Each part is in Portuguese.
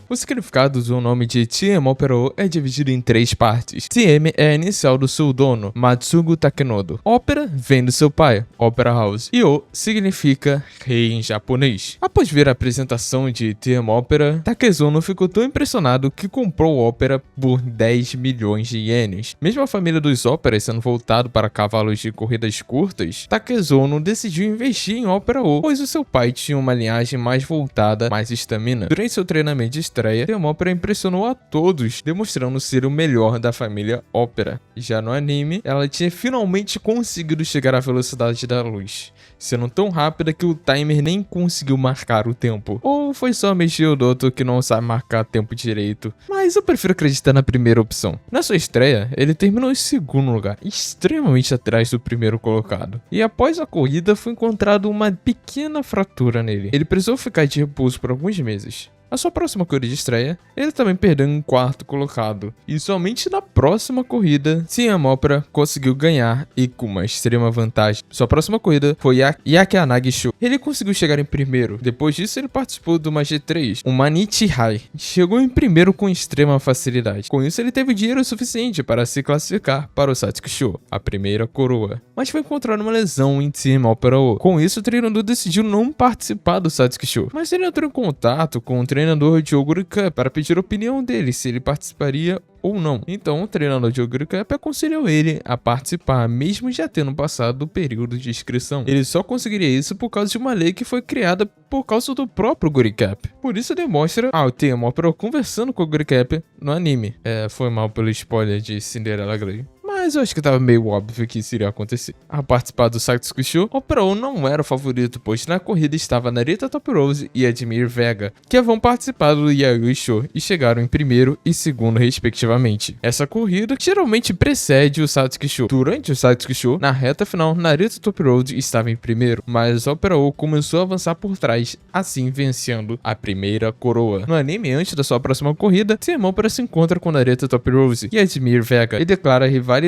O significado do nome de TM Opera O é dividido em 3 partes. TM é a inicial do seu dono, Matsugo Takenodo. Opera vem do seu pai, Opera House, e O significa rei em japonês. Após ver a apresentação de TM Opera, Takezono ficou tão impressionado que comprou o Opera por 10 milhões de ienes. Mesmo a família dos Operas sendo voltado para cavalos de corridas curtas, Takezono decidiu investir em Opera O, pois o seu pai tinha uma linhagem mais voltada, mais estamina. Durante seu treinamento de estreia, TM Opera impressionou a todos, demonstrando ser o melhor da família Opera. Já no anime, ela tinha finalmente conseguido chegar à velocidade da luz, sendo tão rápida que o timer nem conseguiu marcar o tempo. Ou foi só Meiji Odoto que não sabe marcar tempo direito, mas eu prefiro acreditar na primeira opção. Na sua estreia, ele terminou em segundo lugar, extremamente atrás do primeiro colocado. E após a corrida, foi encontrado uma pequena fratura nele. Ele precisou ficar de repouso por alguns meses. A sua próxima corrida de estreia, ele também perdeu em quarto colocado, e somente na próxima corrida, TM Opera conseguiu ganhar e com uma extrema vantagem. Sua próxima corrida foi a Yakianagi Show. Ele conseguiu chegar em primeiro, depois disso ele participou de uma G3, um Manichi High. Chegou em primeiro com extrema facilidade. Com isso ele teve dinheiro suficiente para se classificar para o Satsuki Show, a primeira coroa. Mas foi encontrado uma lesão em TM Opera O. Com isso o treinador decidiu não participar do Satsuki Show, mas ele entrou em contato com o treinador de Oguri Cup para pedir a opinião dele se ele participaria ou não. Então o treinador de Oguri Cup aconselhou ele a participar, mesmo já tendo passado o período de inscrição. Ele só conseguiria isso por causa de uma lei que foi criada por causa do próprio Oguri Cup. Por isso demonstra o TM Opera conversando com o Oguri Cup no anime. Foi mal pelo spoiler de Cinderella Grey, mas eu acho que tava meio óbvio que isso iria acontecer. A participar do Satsuki Show, Opera O não era o favorito, pois na corrida estava Narita Top Rose e Admir Vega, que vão participar do Yayoi Show e chegaram em primeiro e segundo respectivamente. Essa corrida geralmente precede o Satsuki Show. Durante o Satsuki Show, na reta final, Narita Top Rose estava em primeiro, mas Opera O começou a avançar por trás, assim vencendo a primeira coroa. No anime, antes da sua próxima corrida, TM Opera se encontra com Narita Top Rose e Admir Vega e declara rivalidade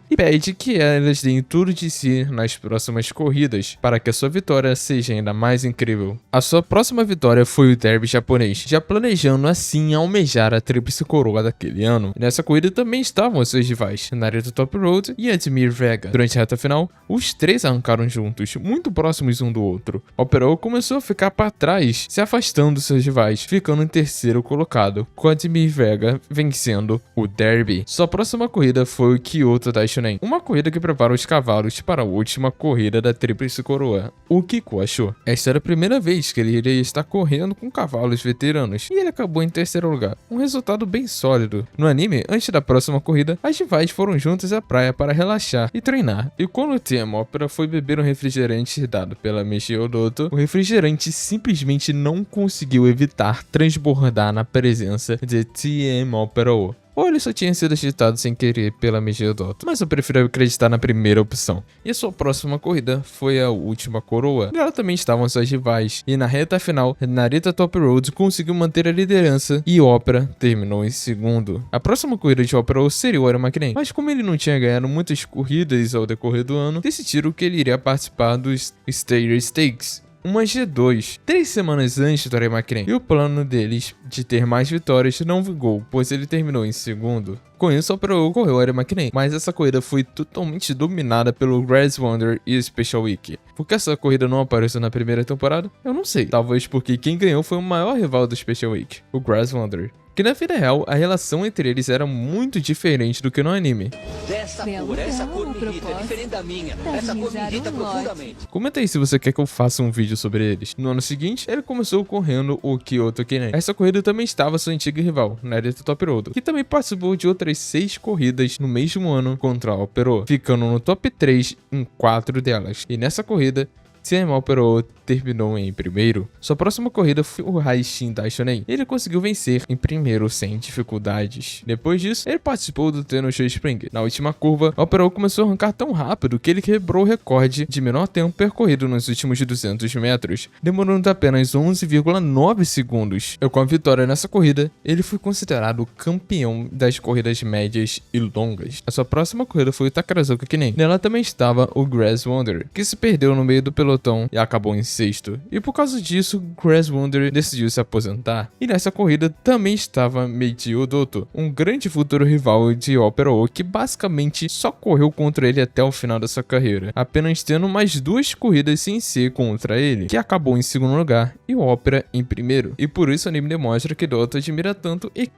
e pede que elas deem tudo de si nas próximas corridas para que a sua vitória seja ainda mais incrível. A sua próxima vitória foi o derby japonês, já planejando assim almejar a tríplice coroa daquele ano. E nessa corrida também estavam os seus rivais, Narita Top Road e Admir Vega. Durante a reta final, os três arrancaram juntos, muito próximos um do outro. Opera O começou a ficar para trás, se afastando dos seus rivais, ficando em terceiro colocado, com Admir Vega vencendo o derby. Sua próxima corrida foi o Kyoto Daishonen, uma corrida que prepara os cavalos para a última corrida da tríplice coroa, o Kikuo Show. Esta era a primeira vez que ele iria estar correndo com cavalos veteranos, e ele acabou em terceiro lugar, um resultado bem sólido. No anime, antes da próxima corrida, as rivais foram juntas à praia para relaxar e treinar, e quando o TM Opera foi beber um refrigerante dado pela Meiji Odoto, o refrigerante simplesmente não conseguiu evitar transbordar na presença de TM Opera O. Ou ele só tinha sido agitado sem querer pela Meiji Odoto, mas eu prefiro acreditar na primeira opção. E a sua próxima corrida foi a última coroa. Nela também estavam suas rivais, e na reta final, Narita Top Road conseguiu manter a liderança e Opera terminou em segundo. A próxima corrida de Opera seria o Aramakiren, mas como ele não tinha ganhado muitas corridas ao decorrer do ano, decidiram que ele iria participar dos Stater Stakes, uma G2, 3 semanas antes do Aramakiren, e o plano deles de ter mais vitórias não vingou, pois ele terminou em segundo. Com isso, Opera correu o Aramakiren, mas essa corrida foi totalmente dominada pelo Grass Wonder e Special Week. Por que essa corrida não apareceu na primeira temporada? Eu não sei. Talvez porque quem ganhou foi o maior rival do Special Week, o Grass Wonder. Que na vida real, a relação entre eles era muito diferente do que no anime. Essa cor me irrita, é diferente da minha. Essa cor me irrita profundamente. Comenta aí se você quer que eu faça um vídeo sobre eles. No ano seguinte, ele começou correndo o Kyoto Kinen. Essa corrida também estava sua antiga rival, Narita Top Road, que também participou de outras 6 corridas no mesmo ano contra a Opera, ficando no top 3 em 4 delas. E nessa corrida, TM Opera terminou em primeiro. Sua próxima corrida foi o Haishin Daishonen. Ele conseguiu vencer em primeiro sem dificuldades. Depois disso, ele participou do Tenno Show Spring. Na última curva, Opera começou a arrancar tão rápido que ele quebrou o recorde de menor tempo percorrido nos últimos 200 metros, demorando apenas 11,9 segundos. E com a vitória nessa corrida, ele foi considerado campeão das corridas médias e longas. A sua próxima corrida foi o Takarazuka Kinen. Nela também estava o Grass Wonder, que se perdeu no meio do pelotão pelotão e acabou em sexto. E por causa disso, Crash Wonder decidiu se aposentar. E nessa corrida também estava Meiji Odoto, um grande futuro rival de Opera O que basicamente só correu contra ele até o final da sua carreira, apenas tendo mais 2 corridas sem ser contra ele, que acabou em segundo lugar e o Opera em primeiro. E por isso o anime demonstra que Odoto admira tanto e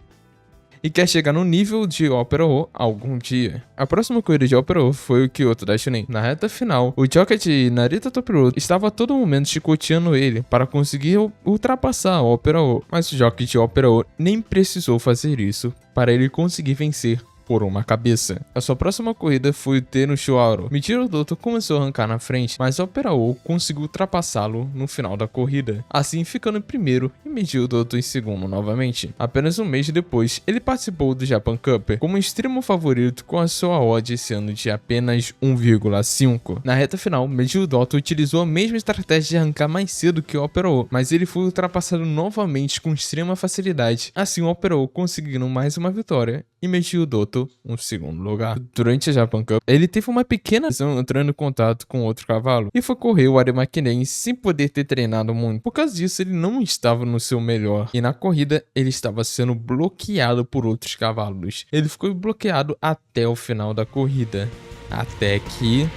quer chegar no nível de Opera O algum dia. A próxima corrida de Opera O foi o Kyoto Daishonin. Na reta final, o jockey de Narita Topiroto estava a todo momento chicoteando ele para conseguir ultrapassar a Opera O, mas o jockey de Opera O nem precisou fazer isso para ele conseguir vencer por uma cabeça. A sua próxima corrida foi o Tenno Shuauro. Meiji Odoto começou a arrancar na frente, mas Opera O conseguiu ultrapassá-lo no final da corrida, assim ficando em primeiro e Meiji Odoto em segundo novamente. Apenas um mês depois, ele participou do Japan Cup como extremo favorito com a sua odd sendo de apenas 1,5. Na reta final, Meiji Odoto utilizou a mesma estratégia de arrancar mais cedo que o Opera O, mas ele foi ultrapassado novamente com extrema facilidade, assim o Opera O conseguindo mais uma vitória e Meiji Odoto um segundo lugar. Durante a Japan Cup, ele teve uma pequena lesão entrando em contato com outro cavalo e foi correr o Arimakinen sem poder ter treinado muito. Por causa disso, ele não estava no seu melhor e na corrida ele estava sendo bloqueado por outros cavalos. Ele ficou bloqueado até o final da corrida, até que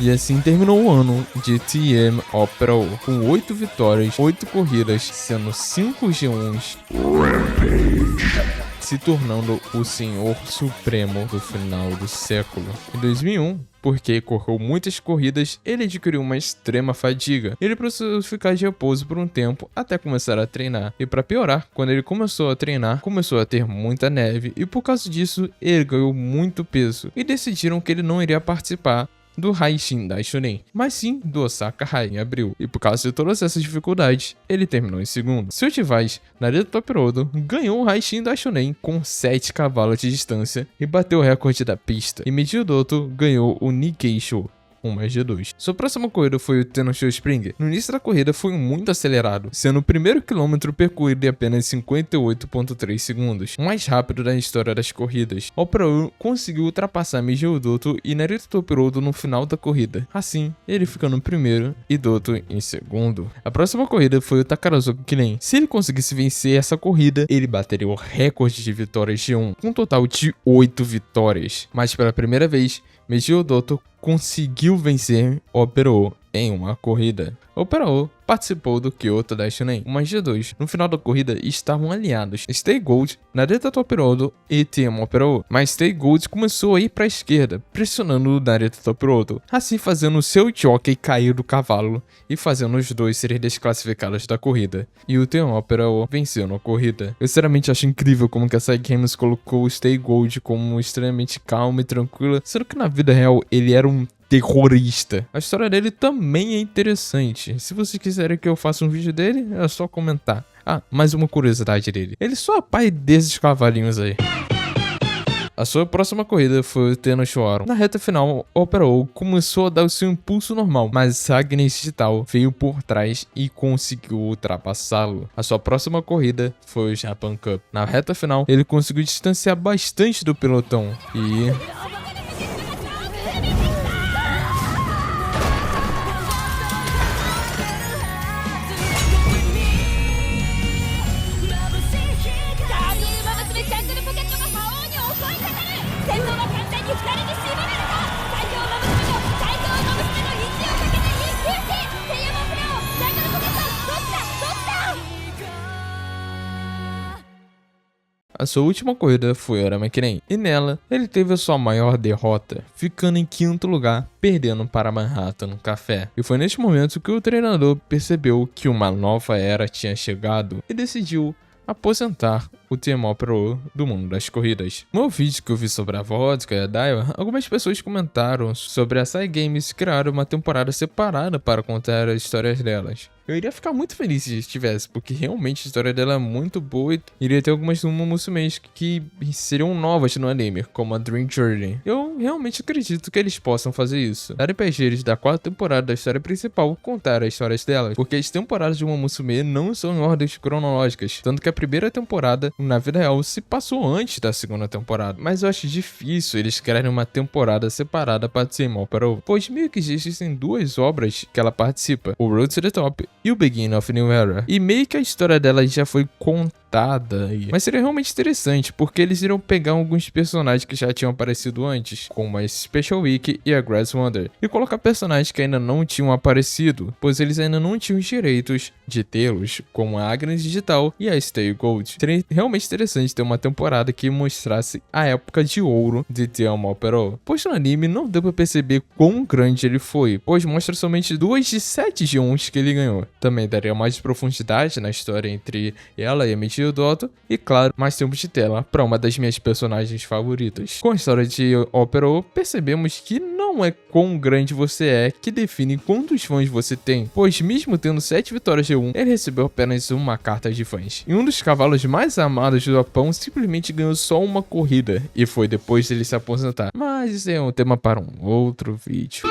E assim terminou o ano de TM Opera O, com 8 vitórias, 8 corridas, sendo 5 G1s, se tornando o Senhor Supremo do final do século. Em 2001, porque correu muitas corridas, ele adquiriu uma extrema fadiga. Ele precisou ficar de repouso por um tempo até começar a treinar. E para piorar, quando ele começou a treinar, começou a ter muita neve e por causa disso, ele ganhou muito peso. E decidiram que ele não iria participar do Haishin Daishonin, mas sim do Osaka High em abril, e por causa de todas essas dificuldades, ele terminou em segundo. Seu rivais, Narita Topiroto, ganhou o Haishin Daishonin com 7 cavalos de distância e bateu o recorde da pista, e Meiji Odoto ganhou o Nikkei Show, 1+G2. Sua próxima corrida foi o Tenno Show Spring. No início da corrida foi muito acelerado, sendo o primeiro quilômetro percorrido em apenas 58,3 segundos, o mais rápido da história das corridas. Opera O conseguiu ultrapassar Meiji Odoto e Narita Topiroto no final da corrida, assim ele ficando em primeiro e Doto em segundo. A próxima corrida foi o Takarazuka Kilen. Se ele conseguisse vencer essa corrida, ele bateria o recorde de vitórias G1, com um total de 8 vitórias. Mas pela primeira vez, Meiji Odoto conseguiu vencer Opera O em uma corrida. Opera O participou do Kyoto Daishonin, uma G2. No final da corrida estavam aliados Stay Gold, Narita Topiroto e TM Opera O, mas Stay Gold começou a ir para a esquerda, pressionando o Narita Topiroto, assim fazendo o seu jockey cair do cavalo e fazendo os dois serem desclassificados da corrida. E o TM Opera O venceu na corrida. Eu sinceramente acho incrível como que a Side Games colocou o Stay Gold como extremamente calmo e tranquilo, sendo que na vida real ele era um terrorista. A história dele também é interessante. Se vocês quiserem que eu faça um vídeo dele, é só comentar. Ah, mais uma curiosidade dele. Ele só é pai desses cavalinhos aí. A sua próxima corrida foi o Tenno Shuauro. Na reta final, Opera O começou a dar o seu impulso normal, mas Agnes Digital veio por trás e conseguiu ultrapassá-lo. A sua próxima corrida foi o Japan Cup. Na reta final, ele conseguiu distanciar bastante do pelotão e A sua última corrida foi Arama Kinen, e nela ele teve a sua maior derrota, ficando em 5º lugar, perdendo para Manhattan no café. E foi neste momento que o treinador percebeu que uma nova era tinha chegado e decidiu aposentar o Team Opera do mundo das corridas. No vídeo que eu vi sobre a vodka e a Daiwa, algumas pessoas comentaram sobre a Sai Games criar uma temporada separada para contar as histórias delas. Eu iria ficar muito feliz se tivesse, porque realmente a história dela é muito boa e iria ter algumas Musumes que seriam novas no anime, como a Dream Journey. Eu realmente acredito que eles possam fazer isso. Dar RPGs da 4ª temporada da história principal contar as histórias delas, porque as temporadas de uma Musume não são em ordens cronológicas, tanto que a primeira temporada, na vida real, se passou antes da 2ª temporada. Mas eu acho difícil eles criarem uma temporada separada para Team Opera, pois meio que existem 2 obras que ela participa, o Road to the Top e o Beginning of New Era. E meio que a história dela já foi contada aí. Mas seria realmente interessante, porque eles iriam pegar alguns personagens que já tinham aparecido antes, como a Special Week e a Grass Wonder, e colocar personagens que ainda não tinham aparecido, pois eles ainda não tinham os direitos de tê-los, como a Agnes Digital e a Stay Gold. Seria realmente interessante ter uma temporada que mostrasse a época de ouro de Team Opera, pois no anime não deu pra perceber quão grande ele foi, pois mostra somente 2 de 7 G1s que ele ganhou. Também daria mais profundidade na história entre ela e a Michiru Dotto, e claro, mais tempo de tela para uma das minhas personagens favoritas. Com a história de Opera, percebemos que não é quão grande você é que define quantos fãs você tem, pois mesmo tendo 7 vitórias G1, ele recebeu apenas uma carta de fãs. E um dos cavalos mais amados do Japão simplesmente ganhou só uma corrida, e foi depois dele se aposentar. Mas isso é um tema para um outro vídeo.